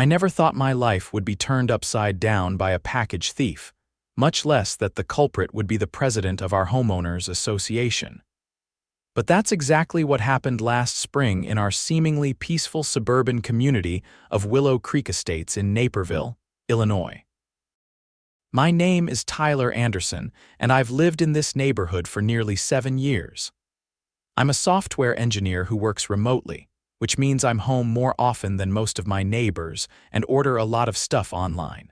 I never thought my life would be turned upside down by a package thief, much less that the culprit would be the president of our homeowners association. But that's exactly what happened last spring in our seemingly peaceful suburban community of Willow Creek Estates in Naperville, Illinois. My name is Tyler Anderson, and I've lived in this neighborhood for nearly 7 years. I'm a software engineer who works remotely, which means I'm home more often than most of my neighbors and order a lot of stuff online.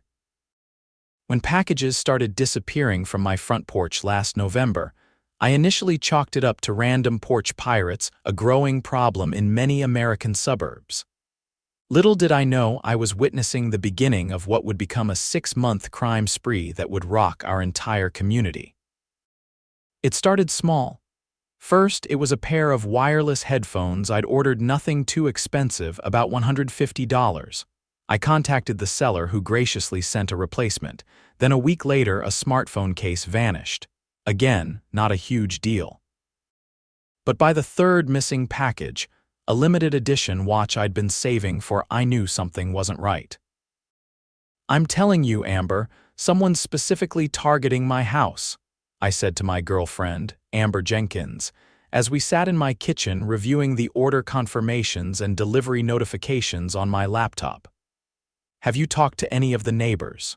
When packages started disappearing from my front porch last November, I initially chalked it up to random porch pirates, a growing problem in many American suburbs. Little did I know I was witnessing the beginning of what would become a 6-month crime spree that would rock our entire community. It started small. First, it was a pair of wireless headphones I'd ordered, nothing too expensive, about $150. I contacted the seller, who graciously sent a replacement. Then a week later, a smartphone case vanished. Again, not a huge deal. But by the third missing package, a limited edition watch I'd been saving for, I knew something wasn't right. "I'm telling you, Amber, someone's specifically targeting my house," I said to my girlfriend, Amber Jenkins, as we sat in my kitchen reviewing the order confirmations and delivery notifications on my laptop. "Have you talked to any of the neighbors?"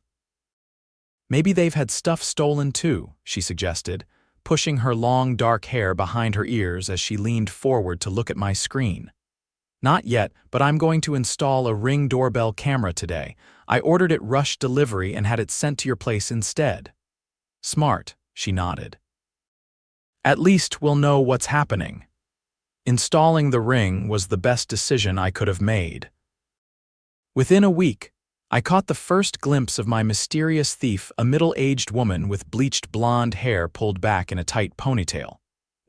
"Maybe they've had stuff stolen too," she suggested, pushing her long dark hair behind her ears as she leaned forward to look at my screen. "Not yet, but I'm going to install a Ring doorbell camera today. I ordered it rush delivery and had it sent to your place instead." "Smart," she nodded. "At least we'll know what's happening." Installing the Ring was the best decision I could have made. Within a week, I caught the first glimpse of my mysterious thief, a middle-aged woman with bleached blonde hair pulled back in a tight ponytail,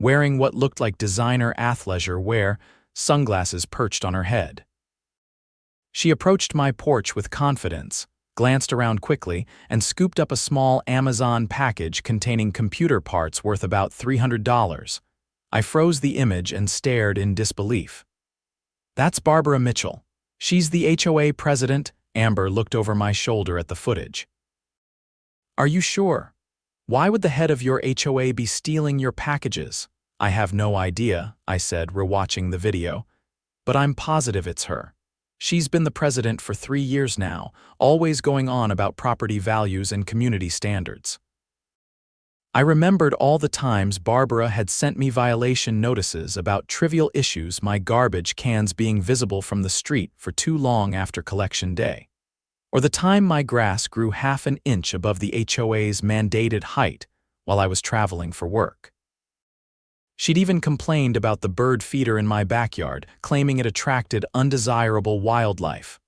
wearing what looked like designer athleisure wear, sunglasses perched on her head. She approached my porch with confidence, glanced around quickly, and scooped up a small Amazon package containing computer parts worth about $300. I froze the image and stared in disbelief. "That's Barbara Mitchell. She's the HOA president." Amber looked over my shoulder at the footage. "Are you sure? Why would the head of your HOA be stealing your packages?" "I have no idea," I said, rewatching the video. "But I'm positive it's her. She's been the president for 3 years now, always going on about property values and community standards." I remembered all the times Barbara had sent me violation notices about trivial issues, my garbage cans being visible from the street for too long after collection day, or the time my grass grew half an inch above the HOA's mandated height while I was traveling for work. She'd even complained about the bird feeder in my backyard, claiming it attracted undesirable wildlife.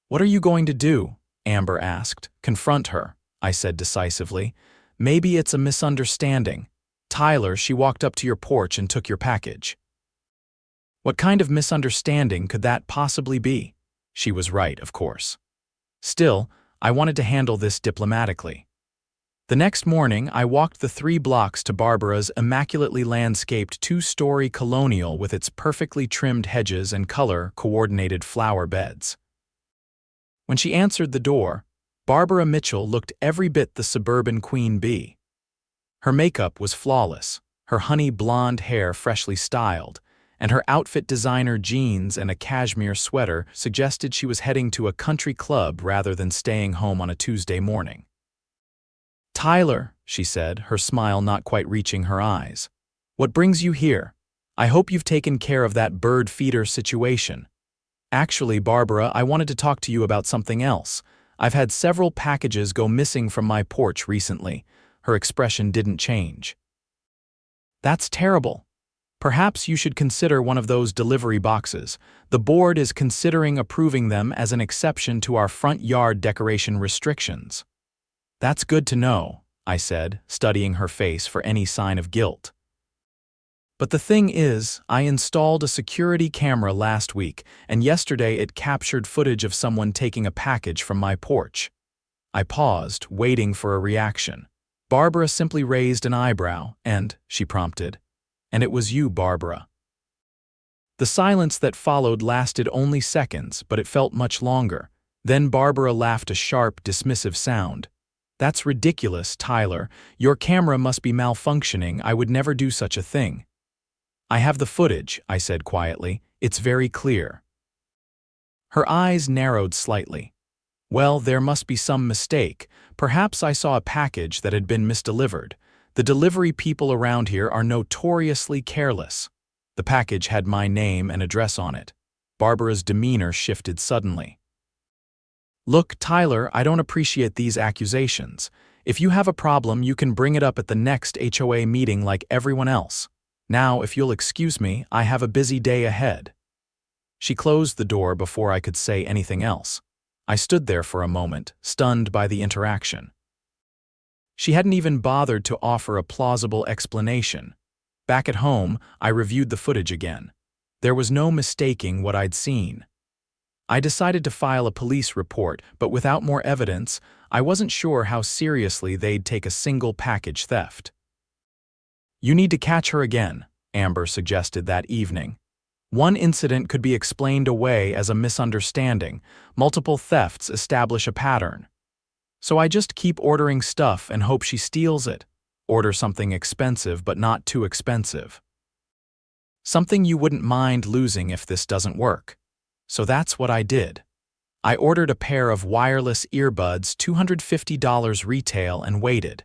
"What are you going to do?" Amber asked. "Confront her," I said decisively. "Maybe it's a misunderstanding. Tyler, she walked up to your porch and took your package." What kind of misunderstanding could that possibly be? She was right, of course. Still, I wanted to handle this diplomatically. The next morning, I walked the 3 blocks to Barbara's immaculately landscaped 2-story colonial with its perfectly trimmed hedges and color-coordinated flower beds. When she answered the door, Barbara Mitchell looked every bit the suburban queen bee. Her makeup was flawless, her honey blonde hair freshly styled, and her outfit, designer jeans and a cashmere sweater, suggested she was heading to a country club rather than staying home on a Tuesday morning. "Tyler," she said, her smile not quite reaching her eyes, "what brings you here? I hope you've taken care of that bird feeder situation." "Actually, Barbara, I wanted to talk to you about something else. I've had several packages go missing from my porch recently." Her expression didn't change. "That's terrible. Perhaps you should consider one of those delivery boxes. The board is considering approving them as an exception to our front yard decoration restrictions." "That's good to know," I said, studying her face for any sign of guilt. "But the thing is, I installed a security camera last week, and yesterday it captured footage of someone taking a package from my porch." I paused, waiting for a reaction. Barbara simply raised an eyebrow, and, she prompted, "And it was you, Barbara." The silence that followed lasted only seconds, but it felt much longer. Then Barbara laughed a sharp, dismissive sound. "That's ridiculous, Tyler. Your camera must be malfunctioning. I would never do such a thing." "I have the footage," I said quietly. "It's very clear." Her eyes narrowed slightly. "Well, there must be some mistake. Perhaps I saw a package that had been misdelivered. The delivery people around here are notoriously careless." The package had my name and address on it. Barbara's demeanor shifted suddenly. "Look, Tyler, I don't appreciate these accusations. If you have a problem, you can bring it up at the next HOA meeting like everyone else. Now, if you'll excuse me, I have a busy day ahead." She closed the door before I could say anything else. I stood there for a moment, stunned by the interaction. She hadn't even bothered to offer a plausible explanation. Back at home, I reviewed the footage again. There was no mistaking what I'd seen. I decided to file a police report, but without more evidence, I wasn't sure how seriously they'd take a single package theft. "You need to catch her again," Amber suggested that evening. "One incident could be explained away as a misunderstanding. Multiple thefts establish a pattern. So I just keep ordering stuff and hope she steals it. Order something expensive but not too expensive. Something you wouldn't mind losing if this doesn't work." So that's what I did. I ordered a pair of wireless earbuds, $250 retail, and waited.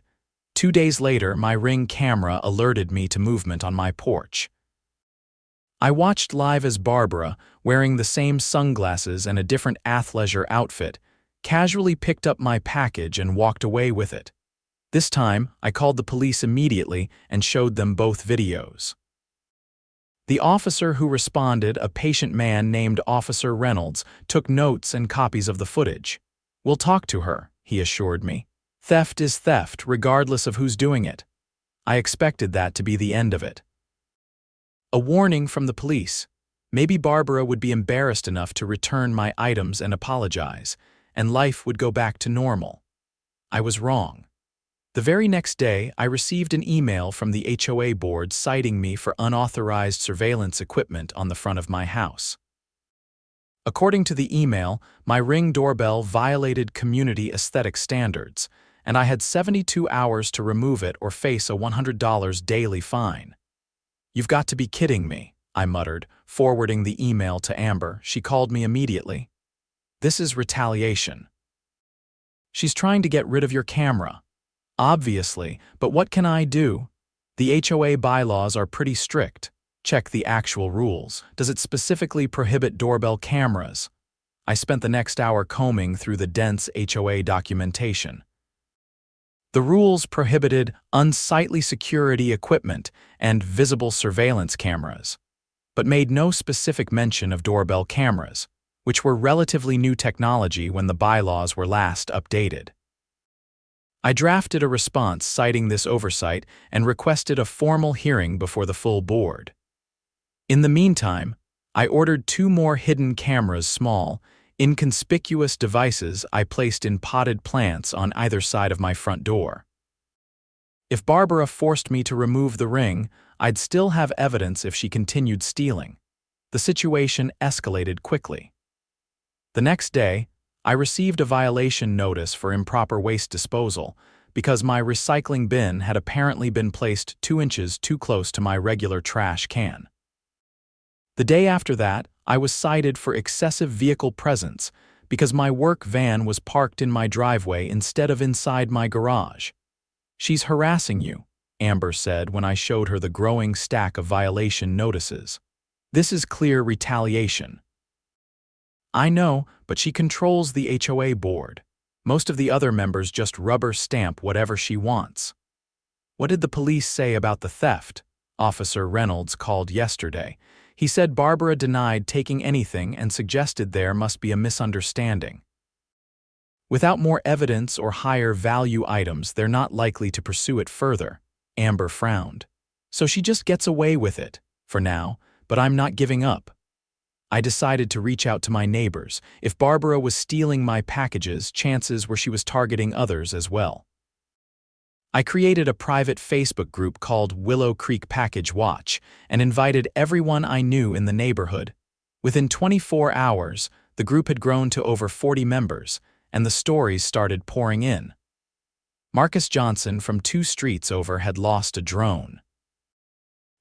2 days later, my Ring camera alerted me to movement on my porch. I watched live as Barbara, wearing the same sunglasses and a different athleisure outfit, casually picked up my package and walked away with it. This time, I called the police immediately and showed them both videos. The officer who responded, a patient man named Officer Reynolds, took notes and copies of the footage. "We'll talk to her," he assured me. "Theft is theft, regardless of who's doing it." I expected that to be the end of it. A warning from the police. Maybe Barbara would be embarrassed enough to return my items and apologize, and life would go back to normal. I was wrong. The very next day, I received an email from the HOA board citing me for unauthorized surveillance equipment on the front of my house. According to the email, my Ring doorbell violated community aesthetic standards, and I had 72 hours to remove it or face a $100 daily fine. "You've got to be kidding me," I muttered, forwarding the email to Amber. She called me immediately. "This is retaliation. She's trying to get rid of your camera." "Obviously, but what can I do? The HOA bylaws are pretty strict." "Check the actual rules. Does it specifically prohibit doorbell cameras?" I spent the next hour combing through the dense HOA documentation. The rules prohibited unsightly security equipment and visible surveillance cameras, but made no specific mention of doorbell cameras, which were relatively new technology when the bylaws were last updated. I drafted a response citing this oversight and requested a formal hearing before the full board. In the meantime, I ordered 2 more hidden cameras, small, inconspicuous devices I placed in potted plants on either side of my front door. If Barbara forced me to remove the Ring, I'd still have evidence if she continued stealing. The situation escalated quickly. The next day, I received a violation notice for improper waste disposal because my recycling bin had apparently been placed 2 inches too close to my regular trash can. The day after that, I was cited for excessive vehicle presence because my work van was parked in my driveway instead of inside my garage. "She's harassing you," Amber said when I showed her the growing stack of violation notices. "This is clear retaliation." "I know, but she controls the HOA board. Most of the other members just rubber stamp whatever she wants." "What did the police say about the theft?" Officer Reynolds called yesterday. He said Barbara denied taking anything and suggested there must be a misunderstanding. "Without more evidence or higher value items, they're not likely to pursue it further." Amber frowned. "So she just gets away with it, for now, but I'm not giving up." I decided to reach out to my neighbors. If Barbara was stealing my packages, chances were she was targeting others as well. I created a private Facebook group called Willow Creek Package Watch and invited everyone I knew in the neighborhood. Within 24 hours, The group had grown to over 40 members, and the stories started pouring in. Marcus Johnson from 2 streets over had lost a drone.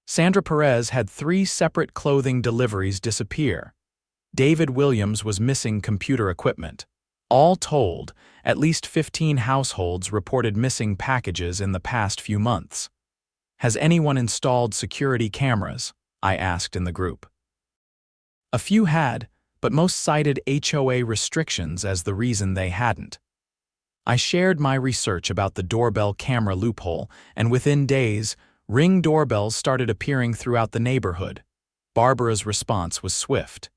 Sandra Perez had 3 separate clothing deliveries disappear. David Williams was missing computer equipment. All told, at least 15 households reported missing packages in the past few months. Has anyone installed security cameras? I asked in the group. A few had, but most cited HOA restrictions as the reason they hadn't. I shared my research about the doorbell camera loophole, and within days, Ring doorbells started appearing throughout the neighborhood. Barbara's response was swift.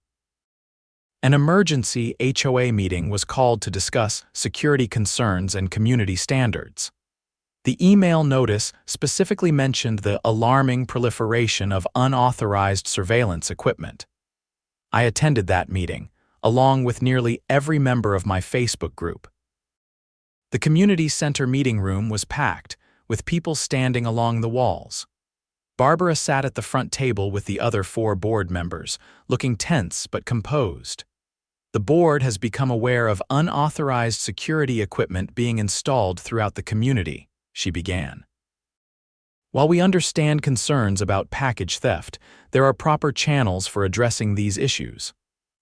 An emergency HOA meeting was called to discuss security concerns and community standards. The email notice specifically mentioned the alarming proliferation of unauthorized surveillance equipment. I attended that meeting, along with nearly every member of my Facebook group. The community center meeting room was packed, with people standing along the walls. Barbara sat at the front table with the other 4 board members, looking tense but composed. The board has become aware of unauthorized security equipment being installed throughout the community, she began. While we understand concerns about package theft, there are proper channels for addressing these issues.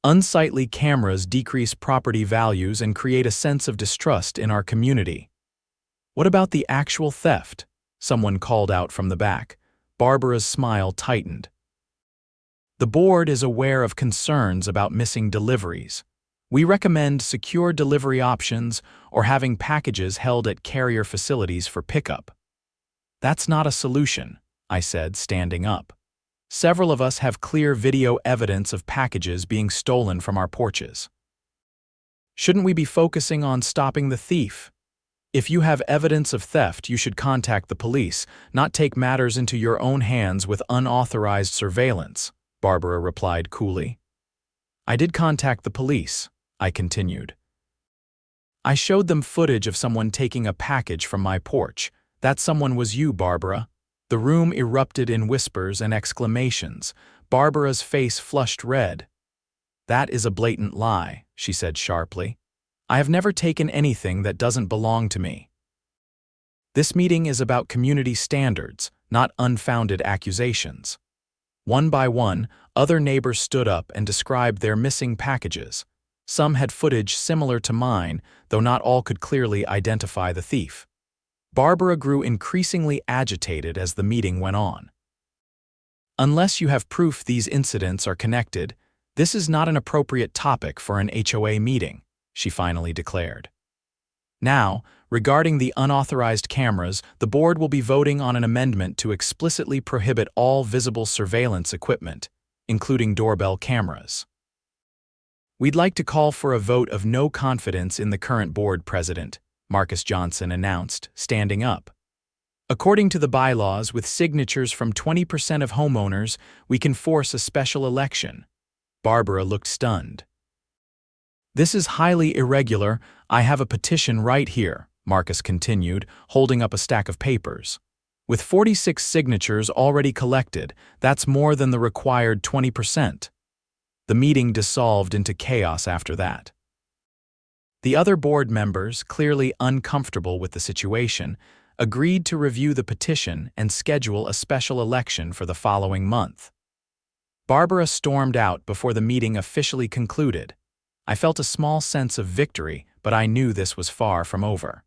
Unsightly cameras decrease property values and create a sense of distrust in our community. What about the actual theft? Someone called out from the back. Barbara's smile tightened. The board is aware of concerns about missing deliveries. We recommend secure delivery options or having packages held at carrier facilities for pickup. That's not a solution, I said, standing up. Several of us have clear video evidence of packages being stolen from our porches. Shouldn't we be focusing on stopping the thief? If you have evidence of theft, you should contact the police, not take matters into your own hands with unauthorized surveillance, Barbara replied coolly. I did contact the police, I continued. I showed them footage of someone taking a package from my porch. That someone was you, Barbara. The room erupted in whispers and exclamations. Barbara's face flushed red. That is a blatant lie, she said sharply. I have never taken anything that doesn't belong to me. This meeting is about community standards, not unfounded accusations. One by one, other neighbors stood up and described their missing packages. Some had footage similar to mine, though not all could clearly identify the thief. Barbara grew increasingly agitated as the meeting went on. Unless you have proof these incidents are connected, this is not an appropriate topic for an HOA meeting, she finally declared. Now, regarding the unauthorized cameras, the board will be voting on an amendment to explicitly prohibit all visible surveillance equipment, including doorbell cameras. We'd like to call for a vote of no confidence in the current board president, Marcus Johnson announced, standing up. According to the bylaws, with signatures from 20% of homeowners, we can force a special election. Barbara looked stunned. This is highly irregular. I have a petition right here, Marcus continued, holding up a stack of papers. With 46 signatures already collected, that's more than the required 20%. The meeting dissolved into chaos after that. The other board members, clearly uncomfortable with the situation, agreed to review the petition and schedule a special election for the following month. Barbara stormed out before the meeting officially concluded. I felt a small sense of victory, but I knew this was far from over.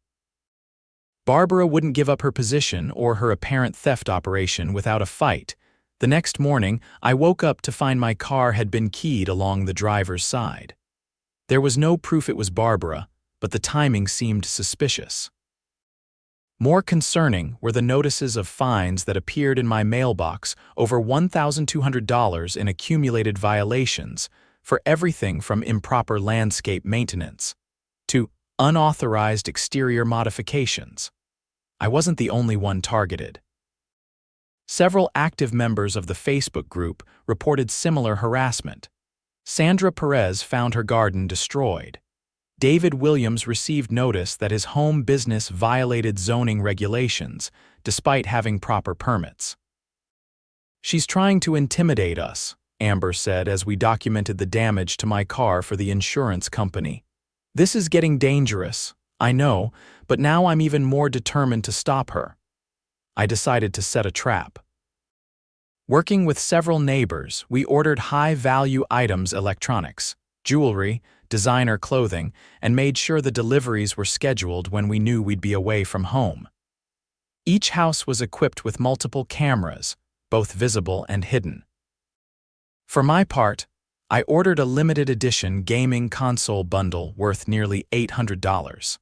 Barbara wouldn't give up her position or her apparent theft operation without a fight. The next morning, I woke up to find my car had been keyed along the driver's side. There was no proof it was Barbara, but the timing seemed suspicious. More concerning were the notices of fines that appeared in my mailbox, over $1,200 in accumulated violations, for everything from improper landscape maintenance to unauthorized exterior modifications. I wasn't the only one targeted. Several active members of the Facebook group reported similar harassment. Sandra Perez found her garden destroyed. David Williams received notice that his home business violated zoning regulations, despite having proper permits. She's trying to intimidate us, Amber said as we documented the damage to my car for the insurance company. "This is getting dangerous, I know, but now I'm even more determined to stop her." I decided to set a trap. Working with several neighbors, we ordered high-value items, electronics, jewelry, designer clothing, and made sure the deliveries were scheduled when we knew we'd be away from home. Each house was equipped with multiple cameras, both visible and hidden. For my part, I ordered a limited edition gaming console bundle worth nearly $800.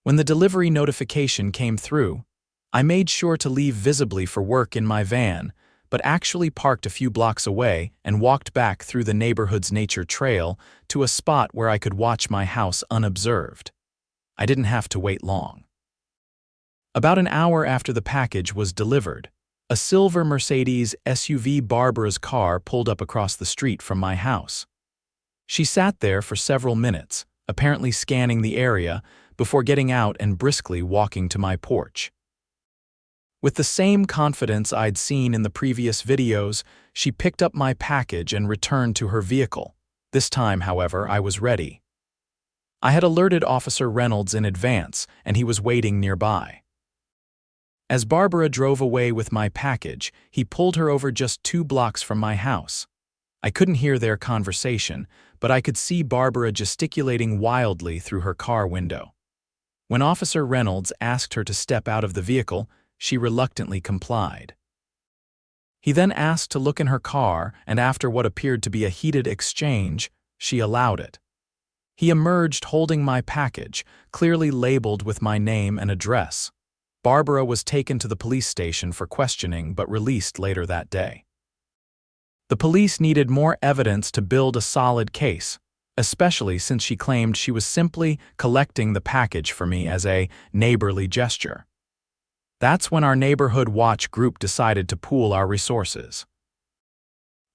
When the delivery notification came through, I made sure to leave visibly for work in my van, but actually parked a few blocks away and walked back through the neighborhood's nature trail to a spot where I could watch my house unobserved. I didn't have to wait long. About an hour after the package was delivered, a silver Mercedes SUV Barbara's car pulled up across the street from my house. She sat there for several minutes, apparently scanning the area, before getting out and briskly walking to my porch. With the same confidence I'd seen in the previous videos, she picked up my package and returned to her vehicle. This time, however, I was ready. I had alerted Officer Reynolds in advance, and he was waiting nearby. As Barbara drove away with my package, he pulled her over just 2 blocks from my house. I couldn't hear their conversation, but I could see Barbara gesticulating wildly through her car window. When Officer Reynolds asked her to step out of the vehicle, she reluctantly complied. He then asked to look in her car, and after what appeared to be a heated exchange, she allowed it. He emerged holding my package, clearly labeled with my name and address. Barbara was taken to the police station for questioning but released later that day. The police needed more evidence to build a solid case, especially since she claimed she was simply collecting the package for me as a neighborly gesture. That's when our neighborhood watch group decided to pool our resources.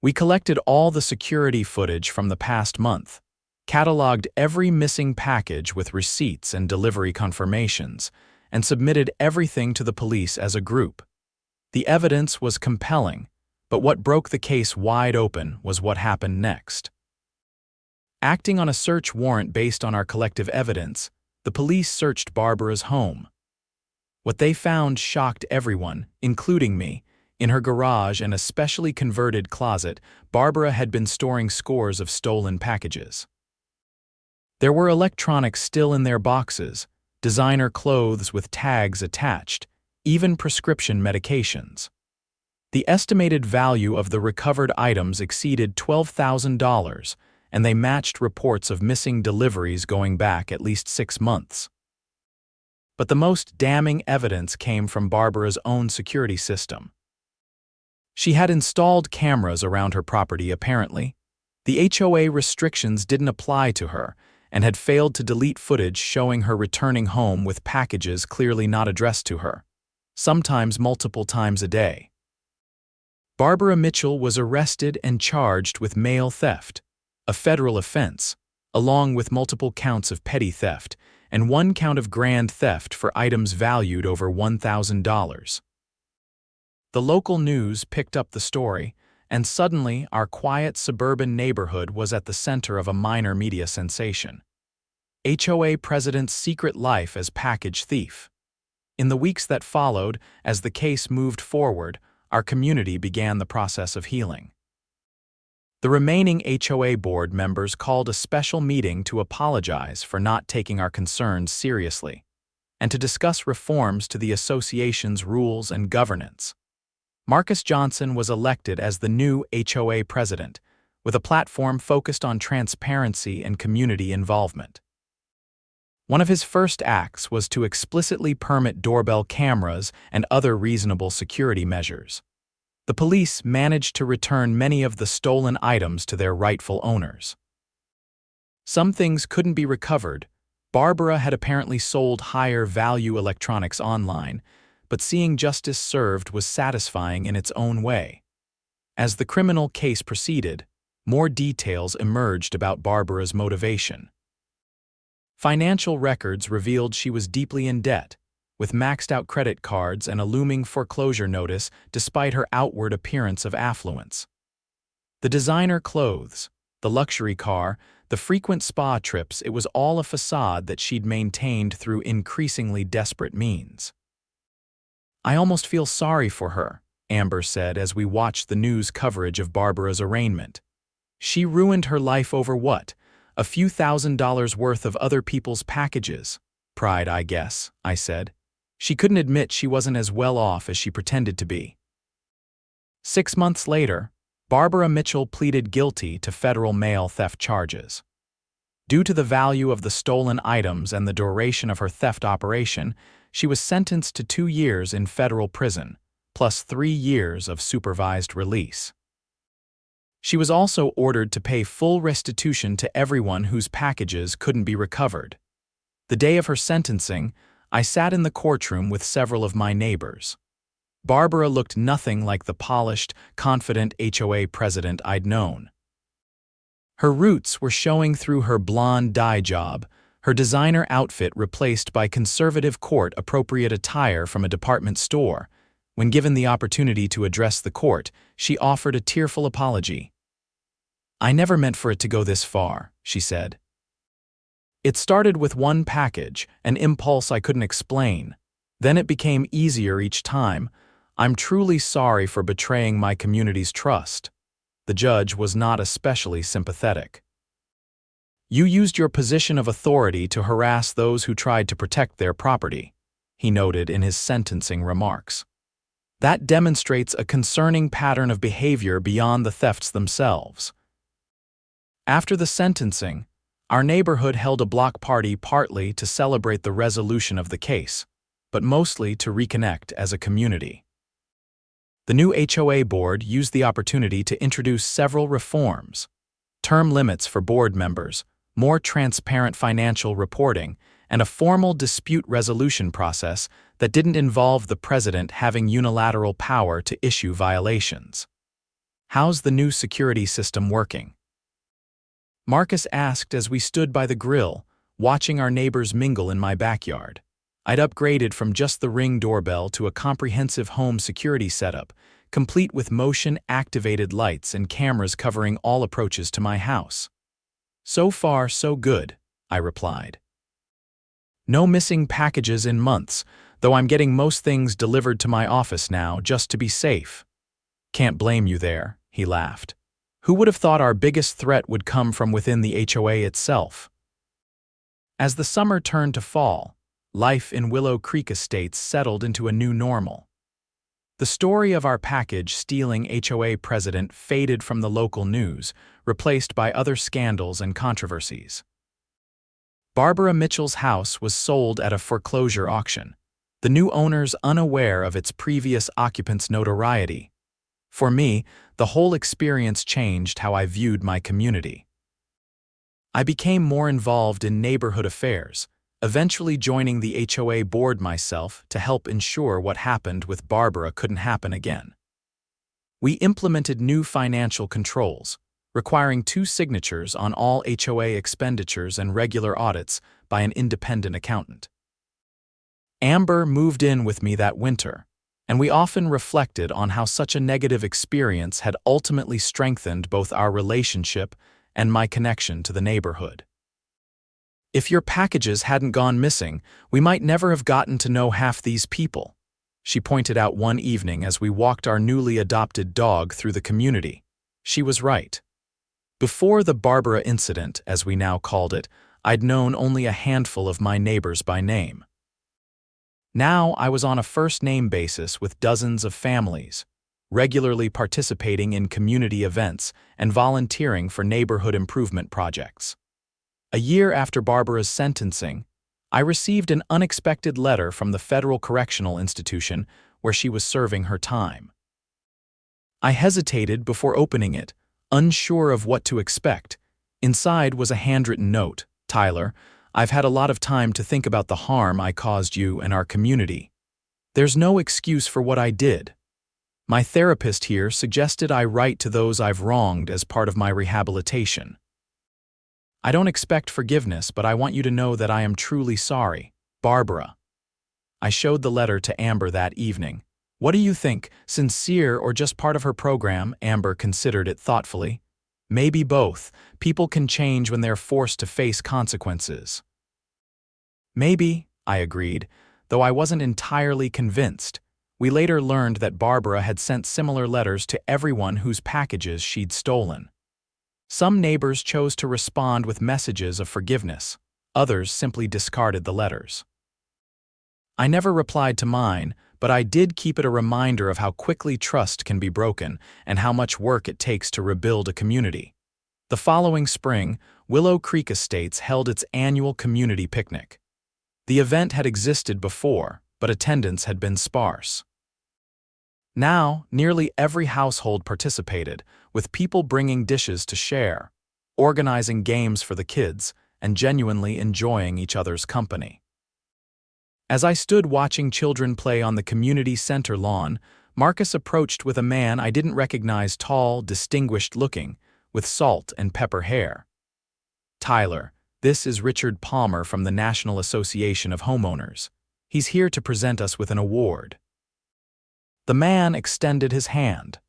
We collected all the security footage from the past month, cataloged every missing package with receipts and delivery confirmations, and submitted everything to the police as a group. The evidence was compelling, but what broke the case wide open was what happened next. Acting on a search warrant based on our collective evidence, the police searched Barbara's home. What they found shocked everyone, including me. In her garage and a specially converted closet, Barbara had been storing scores of stolen packages. There were electronics still in their boxes, designer clothes with tags attached, even prescription medications. The estimated value of the recovered items exceeded $12,000, and they matched reports of missing deliveries going back at least 6 months. But the most damning evidence came from Barbara's own security system. She had installed cameras around her property apparently. The HOA restrictions didn't apply to her and had failed to delete footage showing her returning home with packages clearly not addressed to her, sometimes multiple times a day. Barbara Mitchell was arrested and charged with mail theft, a federal offense, along with multiple counts of petty theft and 1 count of grand theft for items valued over $1,000. The local news picked up the story, and suddenly our quiet suburban neighborhood was at the center of a minor media sensation. HOA president's secret life as package thief. In the weeks that followed, as the case moved forward, our community began the process of healing. The remaining HOA board members called a special meeting to apologize for not taking our concerns seriously, and to discuss reforms to the association's rules and governance. Marcus Johnson was elected as the new HOA president, with a platform focused on transparency and community involvement. One of his first acts was to explicitly permit doorbell cameras and other reasonable security measures. The police managed to return many of the stolen items to their rightful owners. Some things couldn't be recovered. Barbara had apparently sold higher-value electronics online, but seeing justice served was satisfying in its own way. As the criminal case proceeded, more details emerged about Barbara's motivation. Financial records revealed she was deeply in debt, with maxed-out credit cards and a looming foreclosure notice despite her outward appearance of affluence. The designer clothes, the luxury car, the frequent spa trips, it was all a facade that she'd maintained through increasingly desperate means. "I almost feel sorry for her," Amber said as we watched the news coverage of Barbara's arraignment. "She ruined her life over what? A few $1,000s worth of other people's packages. Pride, I guess," I said. She couldn't admit she wasn't as well off as she pretended to be. 6 months later, Barbara Mitchell pleaded guilty to federal mail theft charges. Due to the value of the stolen items and the duration of her theft operation, she was sentenced to 2 years in federal prison, plus 3 years of supervised release. She was also ordered to pay full restitution to everyone whose packages couldn't be recovered. The day of her sentencing, I sat in the courtroom with several of my neighbors. Barbara looked nothing like the polished, confident HOA president I'd known. Her roots were showing through her blonde dye job, her designer outfit replaced by conservative court-appropriate attire from a department store. When given the opportunity to address the court, she offered a tearful apology. "I never meant for it to go this far," she said. "It started with one package, an impulse I couldn't explain. Then it became easier each time. I'm truly sorry for betraying my community's trust." The judge was not especially sympathetic. "You used your position of authority to harass those who tried to protect their property," he noted in his sentencing remarks. "That demonstrates a concerning pattern of behavior beyond the thefts themselves." After the sentencing, our neighborhood held a block party partly to celebrate the resolution of the case, but mostly to reconnect as a community. The new HOA board used the opportunity to introduce several reforms: term limits for board members, more transparent financial reporting, and a formal dispute resolution process that didn't involve the president having unilateral power to issue violations. "How's the new security system working?" Marcus asked as we stood by the grill, watching our neighbors mingle in my backyard. I'd upgraded from just the Ring doorbell to a comprehensive home security setup, complete with motion-activated lights and cameras covering all approaches to my house. "So far, so good," I replied. "No missing packages in months, though I'm getting most things delivered to my office now just to be safe." "Can't blame you there," he laughed. "Who would have thought our biggest threat would come from within the HOA itself?" As the summer turned to fall, life in Willow Creek Estates settled into a new normal. The story of our package stealing HOA president faded from the local news, replaced by other scandals and controversies. Barbara Mitchell's house was sold at a foreclosure auction, the new owners unaware of its previous occupants' notoriety. For me, the whole experience changed how I viewed my community. I became more involved in neighborhood affairs, eventually joining the HOA board myself to help ensure what happened with Barbara couldn't happen again. We implemented new financial controls, requiring 2 signatures on all HOA expenditures and regular audits by an independent accountant. Amber moved in with me that winter, and we often reflected on how such a negative experience had ultimately strengthened both our relationship and my connection to the neighborhood. "If your packages hadn't gone missing, we might never have gotten to know half these people," she pointed out one evening as we walked our newly adopted dog through the community. She was right. Before the Barbara incident, as we now called it, I'd known only a handful of my neighbors by name. Now I was on a first-name basis with dozens of families, regularly participating in community events and volunteering for neighborhood improvement projects. A year after Barbara's sentencing, I received an unexpected letter from the Federal Correctional Institution where she was serving her time. I hesitated before opening it, unsure of what to expect. Inside was a handwritten note: "Tyler, I've had a lot of time to think about the harm I caused you and our community. There's no excuse for what I did. My therapist here suggested I write to those I've wronged as part of my rehabilitation. I don't expect forgiveness, but I want you to know that I am truly sorry. Barbara." I showed the letter to Amber that evening, What do you think, sincere or just part of her program? Amber considered it thoughtfully. Maybe both. People can change when they're forced to face consequences. Maybe, I agreed, though I wasn't entirely convinced. We later learned that Barbara had sent similar letters to everyone whose packages she'd stolen. Some neighbors chose to respond with messages of forgiveness. Others simply discarded the letters. I never replied to mine, but I did keep it a reminder of how quickly trust can be broken and how much work it takes to rebuild a community. The following spring, Willow Creek Estates held its annual community picnic. The event had existed before, but attendance had been sparse. Now, nearly every household participated, with people bringing dishes to share, organizing games for the kids, and genuinely enjoying each other's company. As I stood watching children play on the community center lawn, Marcus approached with a man I didn't recognize, tall, distinguished-looking, with salt and pepper hair. "Tyler, this is Richard Palmer from the National Association of Homeowners. He's here to present us with an award." The man extended his hand.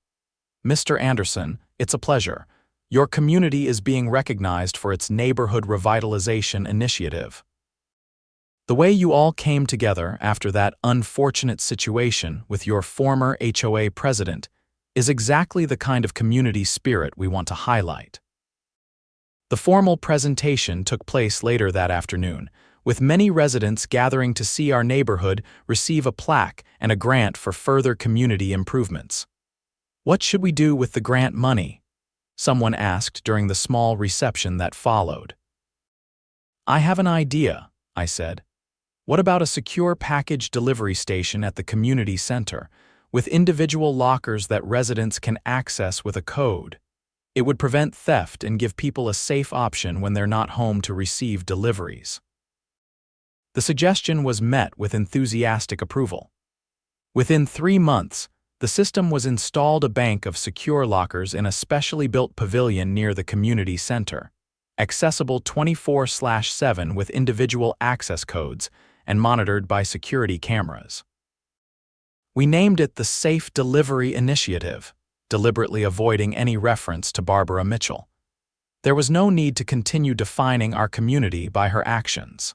"Mr. Anderson, it's a pleasure. Your community is being recognized for its neighborhood revitalization initiative. The way you all came together after that unfortunate situation with your former HOA president is exactly the kind of community spirit we want to highlight." The formal presentation took place later that afternoon, with many residents gathering to see our neighborhood receive a plaque and a grant for further community improvements. "What should we do with the grant money?" someone asked during the small reception that followed. "I have an idea," I said. "What about a secure package delivery station at the community center, with individual lockers that residents can access with a code? It would prevent theft and give people a safe option when they're not home to receive deliveries." The suggestion was met with enthusiastic approval. Within 3 months, the system was installed, a bank of secure lockers in a specially built pavilion near the community center, accessible 24/7 with individual access codes and monitored by security cameras. We named it the Safe Delivery Initiative, deliberately avoiding any reference to Barbara Mitchell. There was no need to continue defining our community by her actions.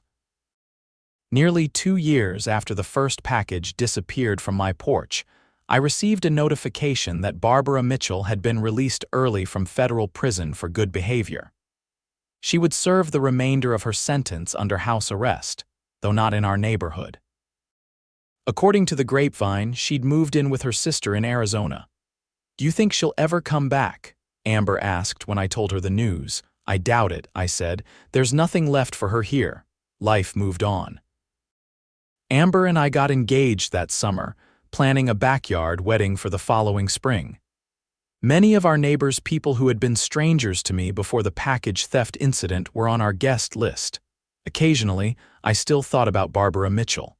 Nearly 2 years after the first package disappeared from my porch, I received a notification that Barbara Mitchell had been released early from federal prison for good behavior. She would serve the remainder of her sentence under house arrest, though not in our neighborhood. According to the grapevine, she'd moved in with her sister in Arizona. "Do you think she'll ever come back?" Amber asked when I told her the news. "I doubt it," I said. "There's nothing left for her here. Life moved on." Amber and I got engaged that summer, planning a backyard wedding for the following spring. Many of our neighbors, people who had been strangers to me before the package theft incident, were on our guest list. Occasionally, I still thought about Barbara Mitchell.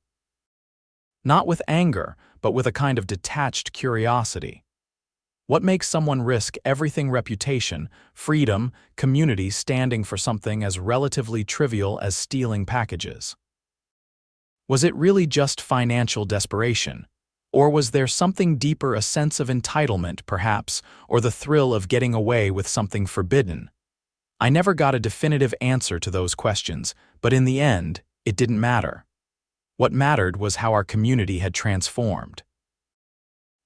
Not with anger, but with a kind of detached curiosity. What makes someone risk everything: reputation, freedom, community, standing for something as relatively trivial as stealing packages? Was it really just financial desperation? Or was there something deeper, a sense of entitlement, perhaps, or the thrill of getting away with something forbidden? I never got a definitive answer to those questions, but in the end, it didn't matter. What mattered was how our community had transformed.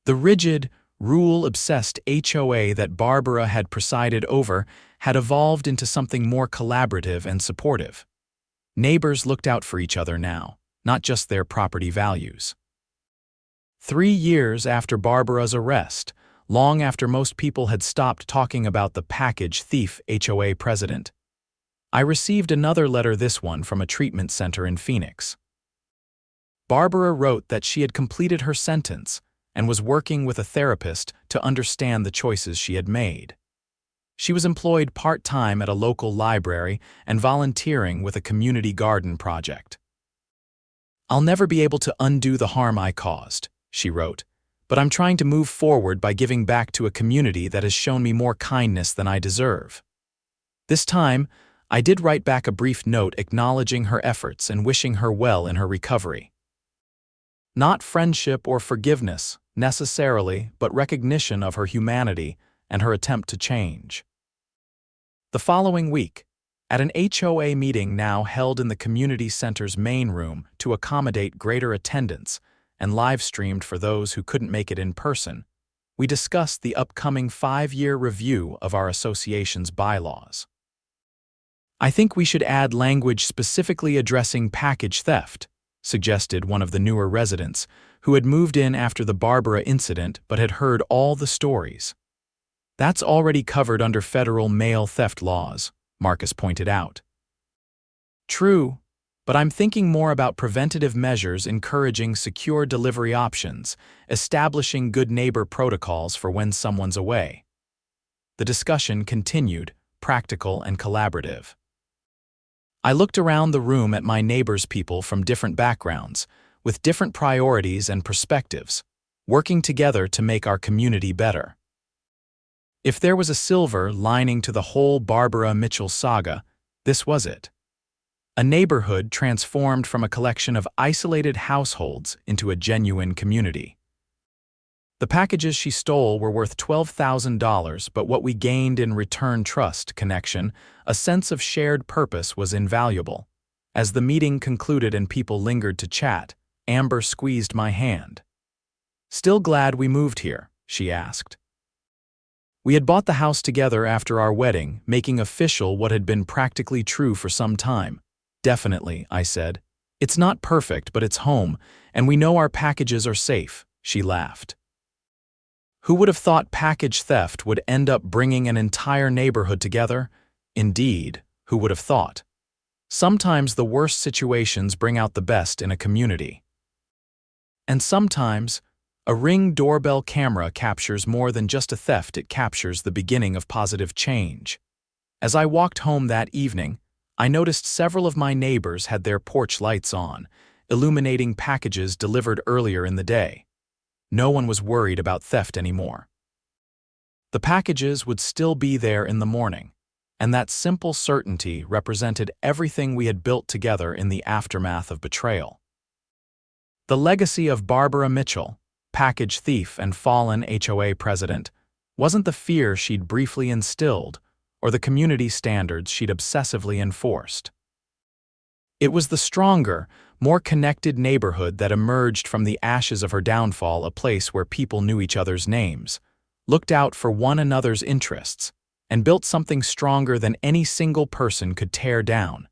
The rigid, rule-obsessed HOA that Barbara had presided over had evolved into something more collaborative and supportive. Neighbors looked out for each other now, not just their property values. 3 years after Barbara's arrest, long after most people had stopped talking about the package thief HOA president, I received another letter, this one from a treatment center in Phoenix. Barbara wrote that she had completed her sentence and was working with a therapist to understand the choices she had made. She was employed part-time at a local library and volunteering with a community garden project. "I'll never be able to undo the harm I caused," she wrote, "but I'm trying to move forward by giving back to a community that has shown me more kindness than I deserve." This time, I did write back a brief note acknowledging her efforts and wishing her well in her recovery. Not friendship or forgiveness, necessarily, but recognition of her humanity and her attempt to change. The following week, at an HOA meeting now held in the community center's main room to accommodate greater attendance and live-streamed for those who couldn't make it in person, we discussed the upcoming 5-year review of our association's bylaws. "I think we should add language specifically addressing package theft," suggested one of the newer residents, who had moved in after the Barbara incident but had heard all the stories. "That's already covered under federal mail theft laws," Marcus pointed out. "True, but I'm thinking more about preventative measures encouraging secure delivery options, establishing good neighbor protocols for when someone's away." The discussion continued, practical and collaborative. I looked around the room at my neighbors, people from different backgrounds, with different priorities and perspectives, working together to make our community better. If there was a silver lining to the whole Barbara Mitchell saga, this was it. A neighborhood transformed from a collection of isolated households into a genuine community. The packages she stole were worth $12,000, but what we gained in return, trust, connection, a sense of shared purpose, was invaluable. As the meeting concluded and people lingered to chat, Amber squeezed my hand. "Still glad we moved here?" she asked. We had bought the house together after our wedding, making official what had been practically true for some time. "Definitely," I said. "It's not perfect, but it's home, and we know our packages are safe," she laughed. Who would have thought package theft would end up bringing an entire neighborhood together? Indeed, who would have thought? Sometimes the worst situations bring out the best in a community. And sometimes, a Ring doorbell camera captures more than just a theft, it captures the beginning of positive change. As I walked home that evening, I noticed several of my neighbors had their porch lights on, illuminating packages delivered earlier in the day. No one was worried about theft anymore. The packages would still be there in the morning, and that simple certainty represented everything we had built together in the aftermath of betrayal. The legacy of Barbara Mitchell, package thief and fallen HOA president, wasn't the fear she'd briefly instilled or the community standards she'd obsessively enforced. It was the stronger, more connected neighborhood that emerged from the ashes of her downfall, a place where people knew each other's names, looked out for one another's interests, and built something stronger than any single person could tear down.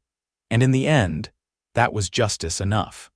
And in the end, that was justice enough.